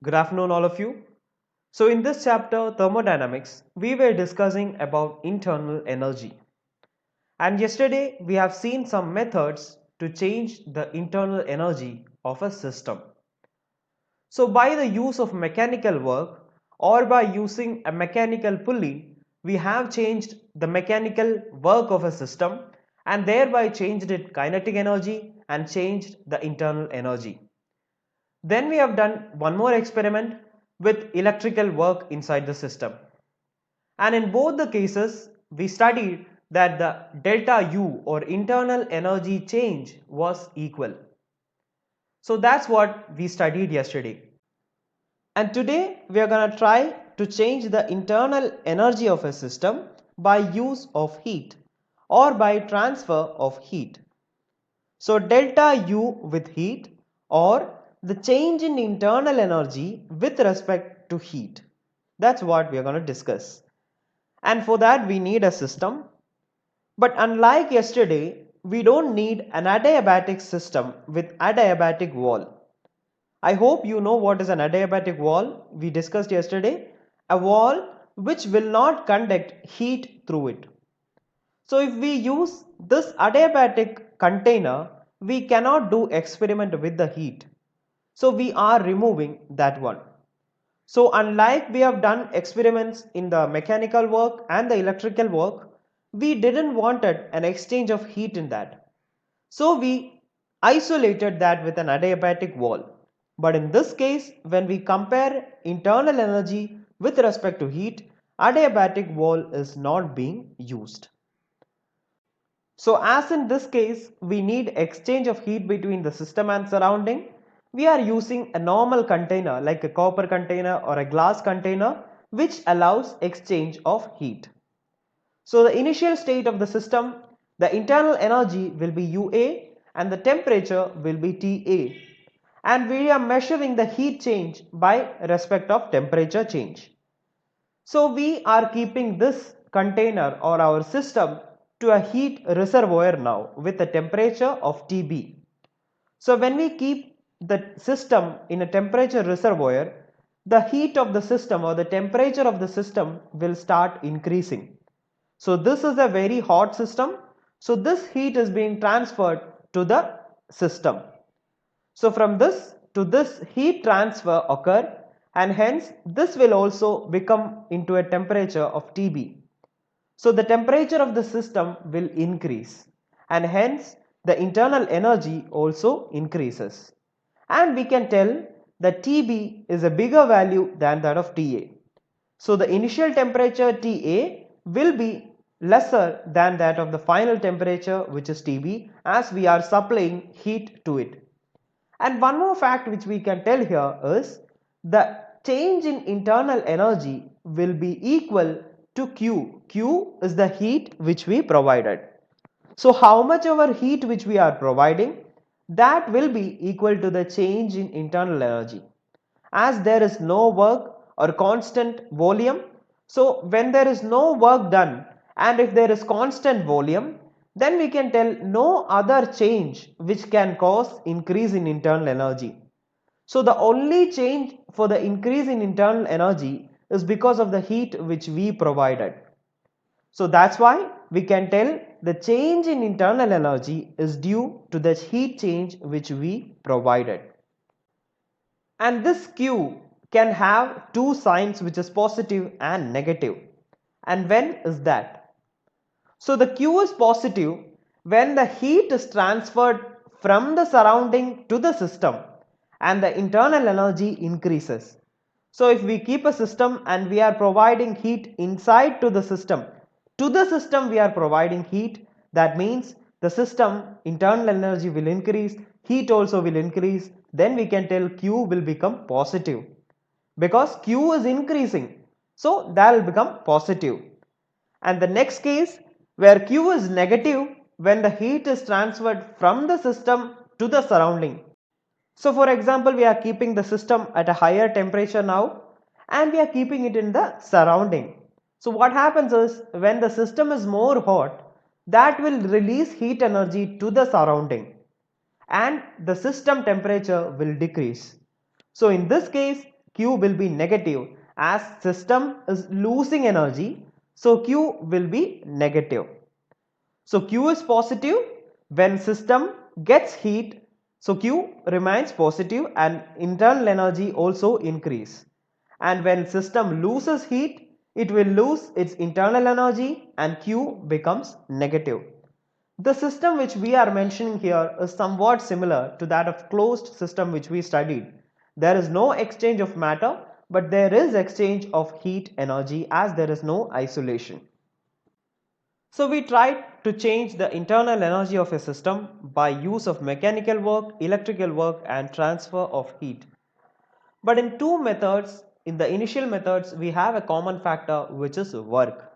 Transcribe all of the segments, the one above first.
Good afternoon, all of you. So, in this chapter, Thermodynamics, we were discussing about internal energy. And yesterday, we have seen some methods to change the internal energy of a system. So, by the use of mechanical work or by using a mechanical pulley, we have changed the mechanical work of a system and thereby changed its kinetic energy and changed the internal energy. Then we have done one more experiment with electrical work inside the system. And in both the cases, we studied that the delta U or internal energy change was equal. So that's what we studied yesterday. And today we are going to try to change the internal energy of a system by use of heat or by transfer of heat. So delta U with heat or the change in internal energy with respect to heat. That's what we are going to discuss. And for that we need a system. But unlike yesterday, we don't need an adiabatic system with adiabatic wall. I hope you know what is an adiabatic wall we discussed yesterday. A wall which will not conduct heat through it. So if we use this adiabatic container, we cannot do experiment with the heat. So we are removing that one. So unlike we have done experiments in the mechanical work and the electrical work, we didn't wanted an exchange of heat in that. So we isolated that with an adiabatic wall. But in this case, when we compare internal energy with respect to heat, adiabatic wall is not being used. So as in this case, we need exchange of heat between the system and surrounding. We are using a normal container like a copper container or a glass container which allows exchange of heat. So the initial state of the system, the internal energy will be UA and the temperature will be TA. And we are measuring the heat change by respect of temperature change. So we are keeping this container or our system to a heat reservoir now with a temperature of TB. So when we keep the system in a temperature reservoir, the heat of the system or the temperature of the system will start increasing. So this is a very hot system. So this heat is being transferred to the system. So from this to this heat transfer occur and hence this will also become into a temperature of TB. So the temperature of the system will increase and hence the internal energy also increases. And we can tell that TB is a bigger value than that of TA. So the initial temperature TA will be lesser than that of the final temperature which is TB as we are supplying heat to it. And one more fact which we can tell here is the change in internal energy will be equal to Q. Q is the heat which we provided. So how much our heat which we are providing, that will be equal to the change in internal energy. As there is no work or constant volume, so when there is no work done and if there is constant volume, then we can tell no other change which can cause increase in internal energy. So the only change for the increase in internal energy is because of the heat which we provided. So that's why we can tell the change in internal energy is due to the heat change which we provided. And this Q can have two signs which is positive and negative. And when is that? So the Q is positive when the heat is transferred from the surrounding to the system and the internal energy increases. So if we keep a system and we are providing heat inside to the system we are providing heat, that means the system internal energy will increase, heat also will increase, then we can tell Q will become positive because Q is increasing, so that will become positive. And the next case where Q is negative when the heat is transferred from the system to the surrounding. So for example, we are keeping the system at a higher temperature now and we are keeping it in the surrounding. So what happens is when the system is more hot, that will release heat energy to the surrounding and the system temperature will decrease. So in this case, Q will be negative as system is losing energy, so Q will be negative. So Q is positive when system gets heat, so Q remains positive and internal energy also increase. And when system loses heat, it will lose its internal energy and Q becomes negative. The system which we are mentioning here is somewhat similar to that of closed system which we studied. There is no exchange of matter, but there is exchange of heat energy as there is no isolation. So we tried to change the internal energy of a system by use of mechanical work, electrical work and transfer of heat. But in two methods, in the initial methods, we have a common factor which is work.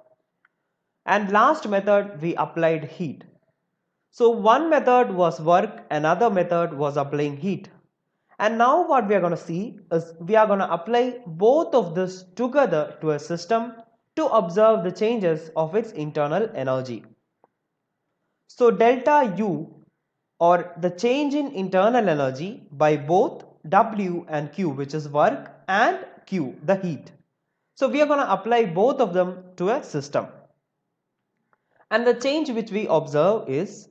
And last method we applied heat. So one method was work, another method was applying heat. And now what we are going to see is we are going to apply both of this together to a system to observe the changes of its internal energy. So delta U or the change in internal energy by both W and Q, which is work, and Q, the heat. So we are going to apply both of them to a system. And the change which we observe is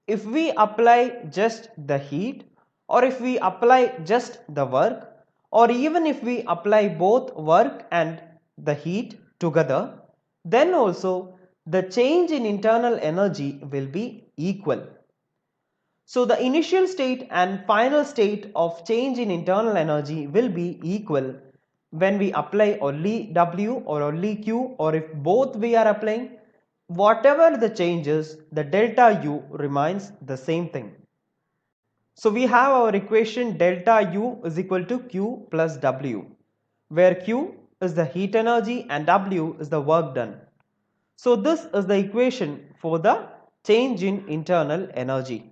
if we apply just the heat, or if we apply just the work, or even if we apply both work and the heat together, then also the change in internal energy will be equal. So the initial state and final state of change in internal energy will be equal when we apply only W or only Q, or if both we are applying, whatever the changes, the delta U remains the same thing. So we have our equation delta U is equal to Q plus W, where Q is the heat energy and W is the work done. So this is the equation for the change in internal energy.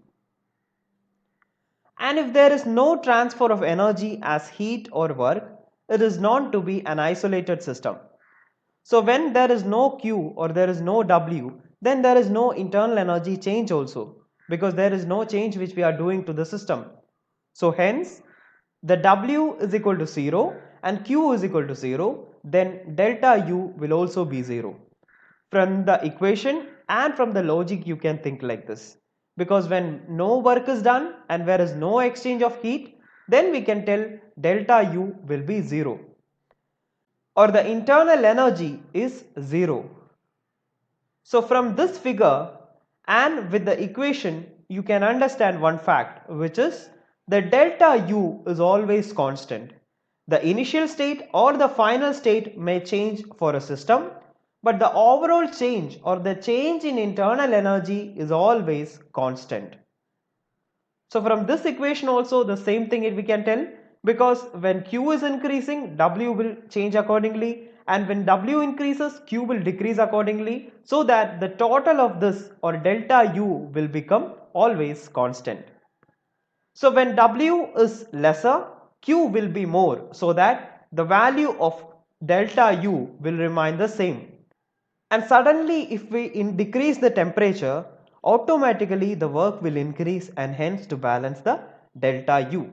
And if there is no transfer of energy as heat or work, it is known to be an isolated system. So when there is no Q or there is no W, then there is no internal energy change also, because there is no change which we are doing to the system. So hence the W is equal to 0 and Q is equal to 0, then delta U will also be 0. From the equation and from the logic you can think like this, because when no work is done and there is no exchange of heat, then we can tell delta U will be 0, or the internal energy is 0. So from this figure and with the equation you can understand one fact, which is the delta U is always constant. The initial state or the final state may change for a system, but the overall change or the change in internal energy is always constant. So from this equation also the same thing we can tell, because when Q is increasing, W will change accordingly, and when W increases, Q will decrease accordingly, so that the total of this or delta U will become always constant. So when W is lesser, Q will be more, so that the value of delta U will remain the same. And suddenly if we decrease the temperature, automatically the work will increase, and hence to balance the delta U.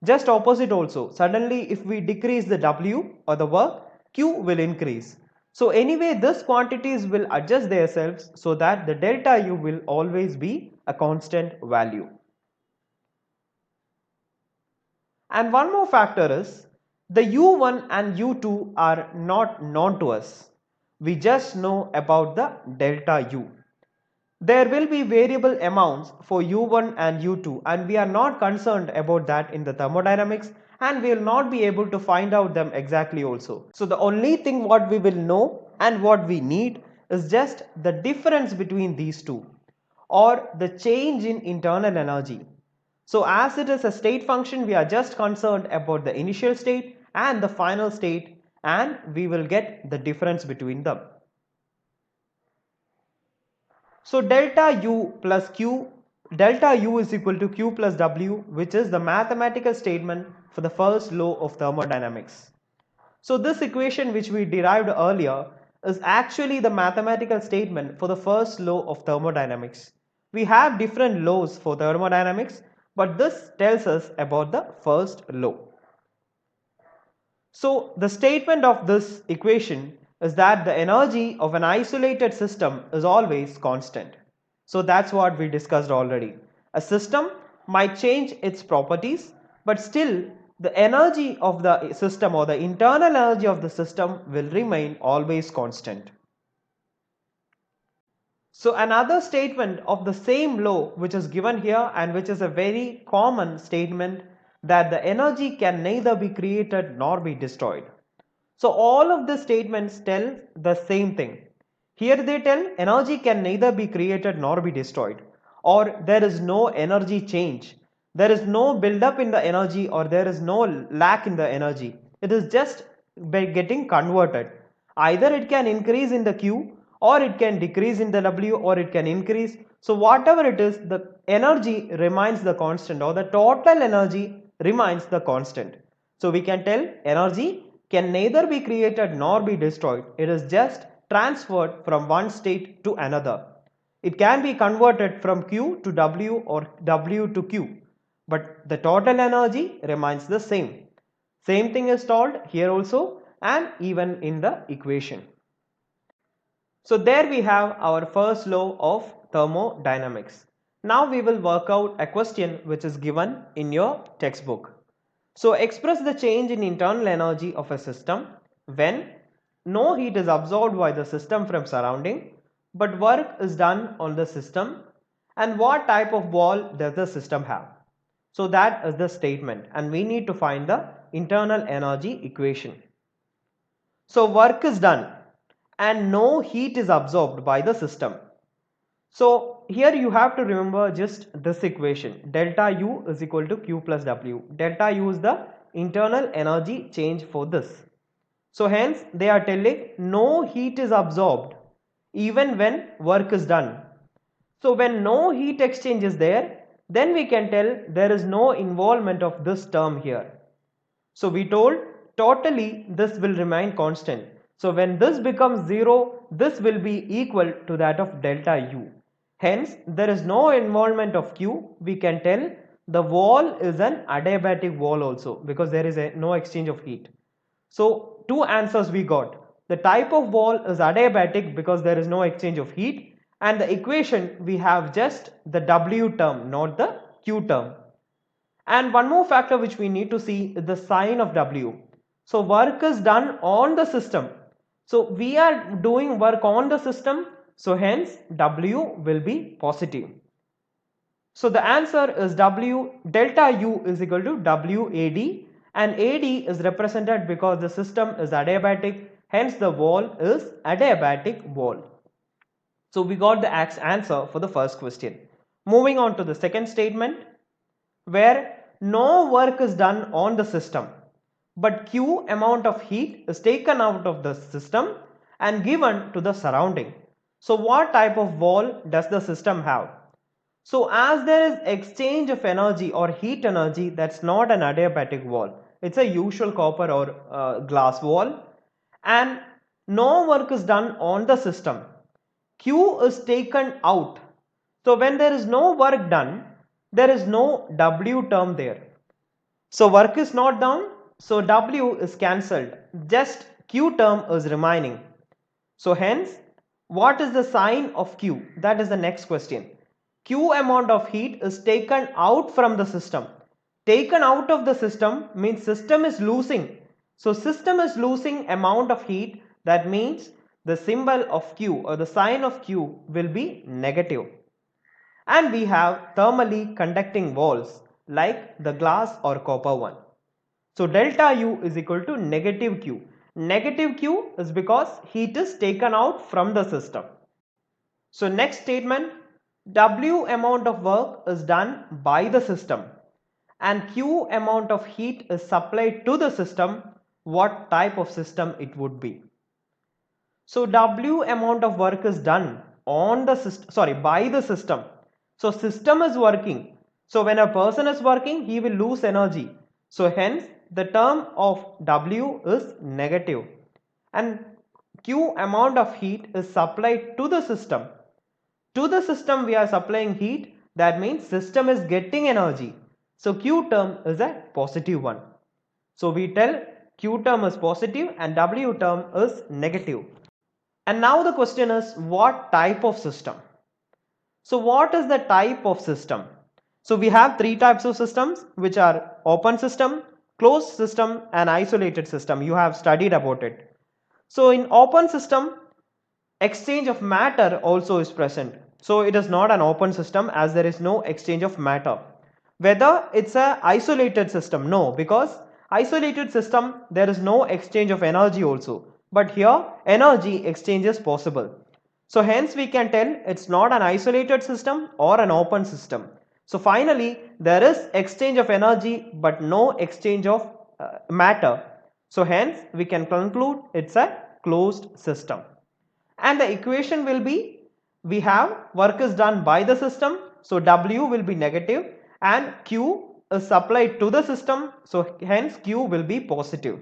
Just opposite also, suddenly if we decrease the W or the work, Q will increase. So anyway this quantities will adjust themselves so that the delta U will always be a constant value. And one more factor is the U1 and U2 are not known to us. We just know about the delta U. There will be variable amounts for U1 and U2, and we are not concerned about that in the thermodynamics, and we will not be able to find out them exactly also. So the only thing what we will know and what we need is just the difference between these two, or the change in internal energy. So as it is a state function, we are just concerned about the initial state and the final state, and we will get the difference between them. So delta U plus Q, delta U is equal to Q plus W, which is the mathematical statement for the first law of thermodynamics. So this equation which we derived earlier is actually the mathematical statement for the first law of thermodynamics. We have different laws for thermodynamics, but this tells us about the first law. So the statement of this equation is that the energy of an isolated system is always constant. So that's what we discussed already. A system might change its properties, but still the energy of the system or the internal energy of the system will remain always constant. So another statement of the same law which is given here, and which is a very common statement, that the energy can neither be created nor be destroyed. So all of the statements tell the same thing. Here they tell energy can neither be created nor be destroyed, or there is no energy change. There is no build up in the energy, or there is no lack in the energy. It is just by getting converted. Either it can increase in the Q, or it can decrease in the W, or it can increase. So whatever it is, the energy remains the constant, or the total energy remains the constant. So we can tell energy can neither be created nor be destroyed. It is just transferred from one state to another. It can be converted from Q to W or W to Q, but the total energy remains the same. Same thing is told here also, and even in the equation. So there we have our first law of thermodynamics. Now we will work out a question which is given in your textbook. So express the change in internal energy of a system when no heat is absorbed by the system from surrounding, but work is done on the system, and what type of wall does the system have. So that is the statement, and we need to find the internal energy equation. So work is done and no heat is absorbed by the system. So here you have to remember just this equation, delta U is equal to Q plus W. Delta U is the internal energy change for this. So hence they are telling no heat is absorbed even when work is done. So when no heat exchange is there, then we can tell there is no involvement of this term here. So we told totally this will remain constant. So when this becomes 0, this will be equal to that of delta U. Hence there is no involvement of Q. We can tell the wall is an adiabatic wall also, because there is no exchange of heat. So two answers we got. The type of wall is adiabatic because there is no exchange of heat, and the equation we have just the W term, not the Q term. And one more factor which we need to see is the sign of W. So work is done on the system. So we are doing work on the system. So hence W will be positive. So the answer is W delta U is equal to WAD, and AD is represented because the system is adiabatic. Hence the wall is adiabatic wall. So we got the answer for the first question. Moving on to the second statement, where no work is done on the system, but Q amount of heat is taken out of the system and given to the surrounding. So what type of wall does the system have? So as there is exchange of energy or heat energy, that's not an adiabatic wall. It's a usual copper or glass wall, and no work is done on the system. Q is taken out. So when there is no work done, there is no W term there. So work is not done, so W is cancelled. Just Q term is remaining. So hence, what is the sign of Q? That is the next question. Q amount of heat is taken out from the system. Taken out of the system means system is losing. So system is losing amount of heat. That means the symbol of Q or the sign of Q will be negative. And we have thermally conducting walls like the glass or copper one. So delta U is equal to negative Q. Negative Q is because heat is taken out from the system. So next statement, W amount of work is done by the system and Q amount of heat is supplied to the system. What type of system it would be? So W amount of work is done on the system, by the system. So system is working. So when a person is working, he will lose energy. So hence the term of W is negative, and Q amount of heat is supplied to the system. To the system we are supplying heat, that means system is getting energy. So Q term is a positive one. So we tell Q term is positive and W term is negative. And now the question is, what type of system? So what is the type of system? So we have three types of systems, which are open system, closed system and isolated system. You have studied about it. So in open system, exchange of matter also is present. So it is not an open system as there is no exchange of matter. Whether it's a isolated system, no, because isolated system there is no exchange of energy also, but here energy exchange is possible. So hence we can tell it's not an isolated system or an open system. So finally there is exchange of energy but no exchange of matter. So hence we can conclude it's a closed system. And the equation will be, we have work is done by the system, so W will be negative and Q is supplied to the system, so hence Q will be positive.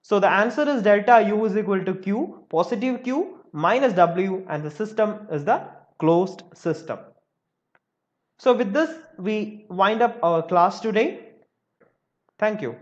So the answer is delta U is equal to Q, positive Q minus W, and the system is the closed system. So with this we wind up our class today. Thank you.